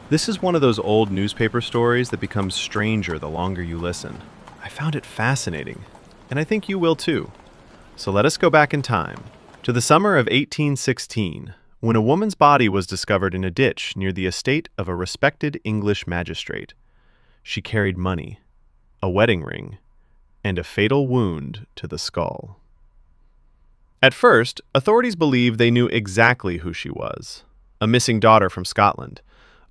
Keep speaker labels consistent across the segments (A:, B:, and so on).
A: This is one of those old newspaper stories that becomes stranger the longer you listen. I found it fascinating, and I think you will too. So let us go back in time to the summer of 1816, when a woman's body was discovered in a ditch near the estate of a respected English magistrate. She carried money, a wedding ring, and a fatal wound to the skull. At first, authorities believed they knew exactly who she was: a missing daughter from Scotland,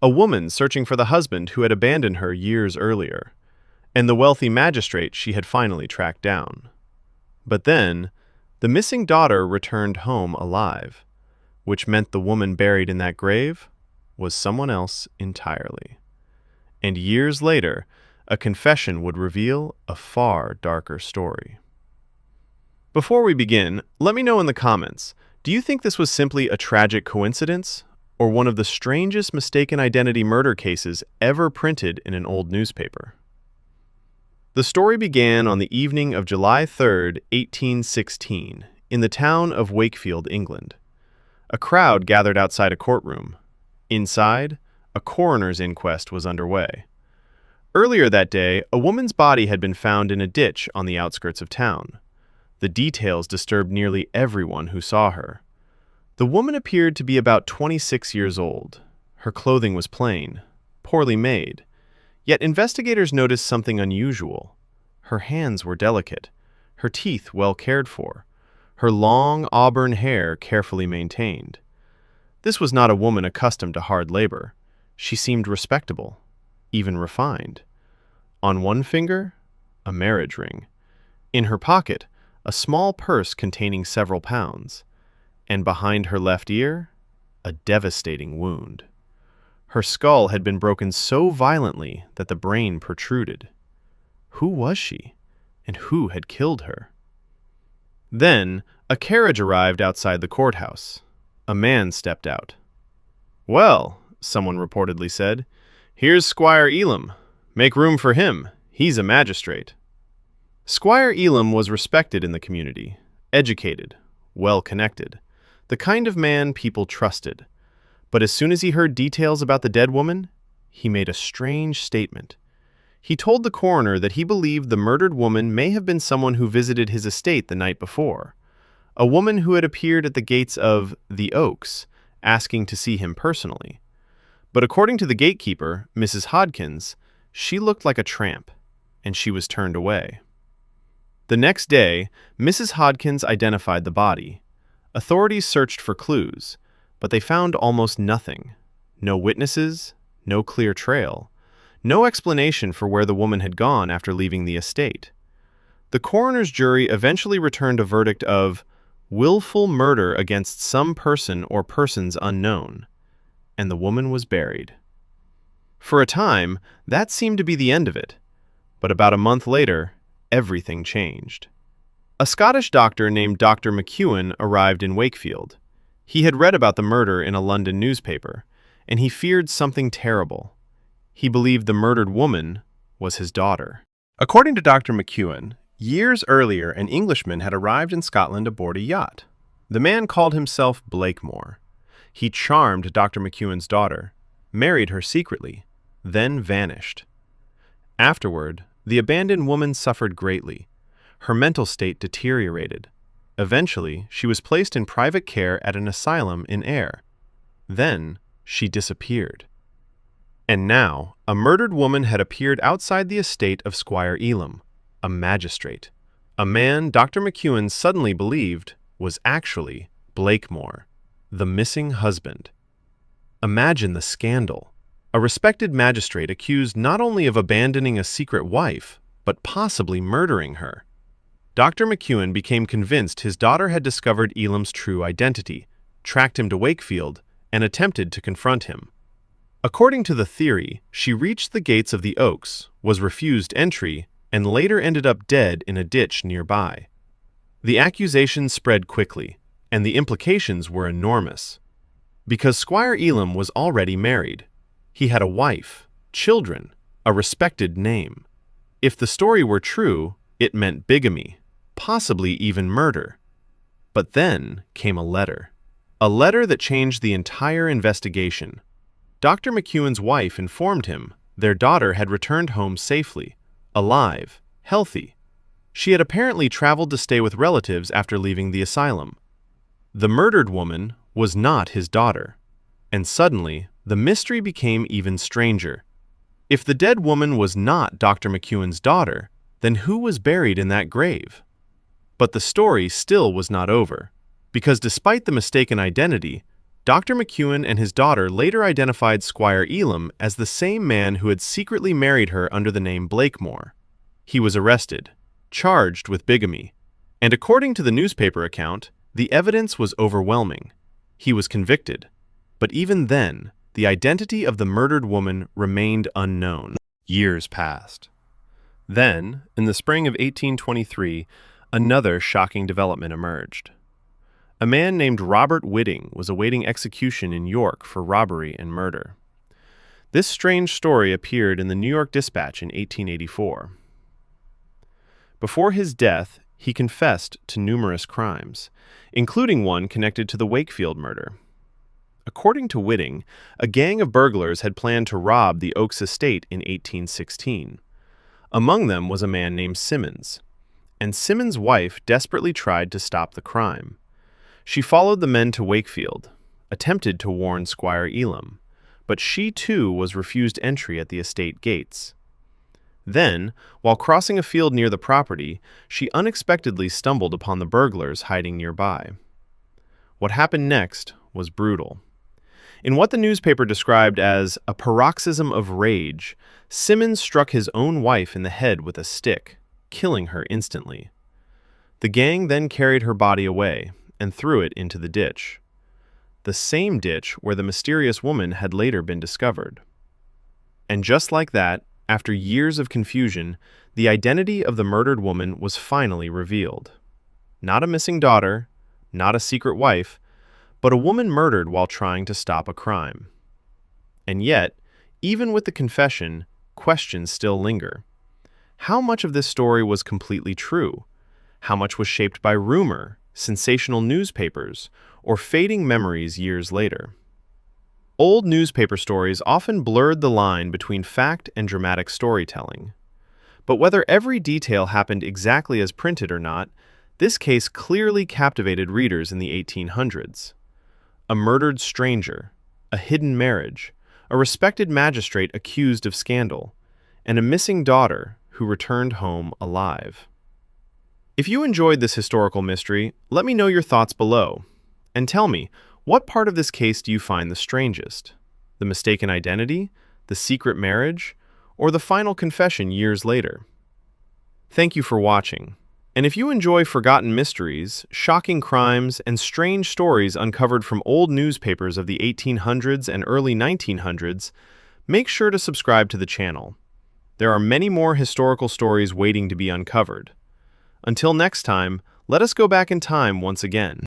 A: a woman searching for the husband who had abandoned her years earlier, and the wealthy magistrate she had finally tracked down. But then, the missing daughter returned home alive, which meant the woman buried in that grave was someone else entirely. And years later, a confession would reveal a far darker story. Before we begin, let me know in the comments, do you think this was simply a tragic coincidence, or one of the strangest mistaken identity murder cases ever printed in an old newspaper? The story began on the evening of July 3rd, 1816, in the town of Wakefield, England. A crowd gathered outside a courtroom. Inside, a coroner's inquest was underway. Earlier that day, a woman's body had been found in a ditch on the outskirts of town. The details disturbed nearly everyone who saw her. The woman appeared to be about 26 years old. Her clothing was plain, poorly made. Yet investigators noticed something unusual. Her hands were delicate, her teeth well cared for, her long auburn hair carefully maintained. This was not a woman accustomed to hard labor. She seemed respectable, even refined. On one finger, a marriage ring. In her pocket, a small purse containing several pounds. And behind her left ear, a devastating wound. Her skull had been broken so violently that the brain protruded. Who was she, and who had killed her? Then, a carriage arrived outside the courthouse. A man stepped out. "Well," someone reportedly said, "here's Squire Elam. Make room for him. He's a magistrate." Squire Elam was respected in the community, educated, well-connected, the kind of man people trusted. But as soon as he heard details about the dead woman, he made a strange statement. He told the coroner that he believed the murdered woman may have been someone who visited his estate the night before, a woman who had appeared at the gates of the Oaks, asking to see him personally. But according to the gatekeeper, Mrs. Hodkins, she looked like a tramp, and she was turned away. The next day, Mrs. Hodkins identified the body. Authorities searched for clues, but they found almost nothing. No witnesses, no clear trail, no explanation for where the woman had gone after leaving the estate. The coroner's jury eventually returned a verdict of willful murder against some person or persons unknown, and the woman was buried. For a time, that seemed to be the end of it, but about a month later, everything changed. A Scottish doctor named Dr. McEwen arrived in Wakefield. He had read about the murder in a London newspaper, and he feared something terrible. He believed the murdered woman was his daughter. According to Dr. McEwen, years earlier an Englishman had arrived in Scotland aboard a yacht. The man called himself Blakemore. He charmed Dr. McEwen's daughter, married her secretly, then vanished. Afterward, the abandoned woman suffered greatly. Her mental state deteriorated. Eventually, she was placed in private care at an asylum in Ayr. Then, she disappeared. And now, a murdered woman had appeared outside the estate of Squire Elam, a magistrate. A man Dr. McEwen suddenly believed was actually Blakemore, the missing husband. Imagine the scandal. A respected magistrate accused not only of abandoning a secret wife, but possibly murdering her. Dr. McEwen became convinced his daughter had discovered Elam's true identity, tracked him to Wakefield, and attempted to confront him. According to the theory, she reached the gates of the Oaks, was refused entry, and later ended up dead in a ditch nearby. The accusations spread quickly, and the implications were enormous. Because Squire Elam was already married. He had a wife, children, a respected name. If the story were true, it meant bigamy, possibly even murder. But then came a letter that changed the entire investigation. Dr. McEwen's wife informed him their daughter had returned home safely, alive, healthy. She had apparently traveled to stay with relatives after leaving the asylum. The murdered woman was not his daughter, and suddenly the mystery became even stranger. If the dead woman was not Dr. McEwen's daughter, then who was buried in that grave? But the story still was not over, because despite the mistaken identity, Dr. McEwen and his daughter later identified Squire Elam as the same man who had secretly married her under the name Blakemore. He was arrested, charged with bigamy, and according to the newspaper account, the evidence was overwhelming. He was convicted, but even then, the identity of the murdered woman remained unknown. Years passed. Then, in the spring of 1823, another shocking development emerged. A man named Robert Whitting was awaiting execution in York for robbery and murder. This strange story appeared in the New York Dispatch in 1884. Before his death, he confessed to numerous crimes, including one connected to the Wakefield murder. According to Whitting, a gang of burglars had planned to rob the Oaks estate in 1816. Among them was a man named Simmons, and Simmons' wife desperately tried to stop the crime. She followed the men to Wakefield, attempted to warn Squire Elam, but she too was refused entry at the estate gates. Then, while crossing a field near the property, she unexpectedly stumbled upon the burglars hiding nearby. What happened next was brutal. In what the newspaper described as a paroxysm of rage, Simmons struck his own wife in the head with a stick, killing her instantly. The gang then carried her body away and threw it into the ditch, the same ditch where the mysterious woman had later been discovered. And just like that, after years of confusion, the identity of the murdered woman was finally revealed. Not a missing daughter, not a secret wife, but a woman murdered while trying to stop a crime. And yet, even with the confession, questions still linger. How much of this story was completely true? How much was shaped by rumor, sensational newspapers, or fading memories years later? Old newspaper stories often blurred the line between fact and dramatic storytelling. But whether every detail happened exactly as printed or not, this case clearly captivated readers in the 1800s. A murdered stranger, a hidden marriage, a respected magistrate accused of scandal, and a missing daughter who returned home alive. If you enjoyed this historical mystery, let me know your thoughts below. And tell me, what part of this case do you find the strangest? The mistaken identity, the secret marriage, or the final confession years later? Thank you for watching. And if you enjoy forgotten mysteries, shocking crimes, and strange stories uncovered from old newspapers of the 1800s and early 1900s, make sure to subscribe to the channel. There are many more historical stories waiting to be uncovered. Until next time, let us go back in time once again.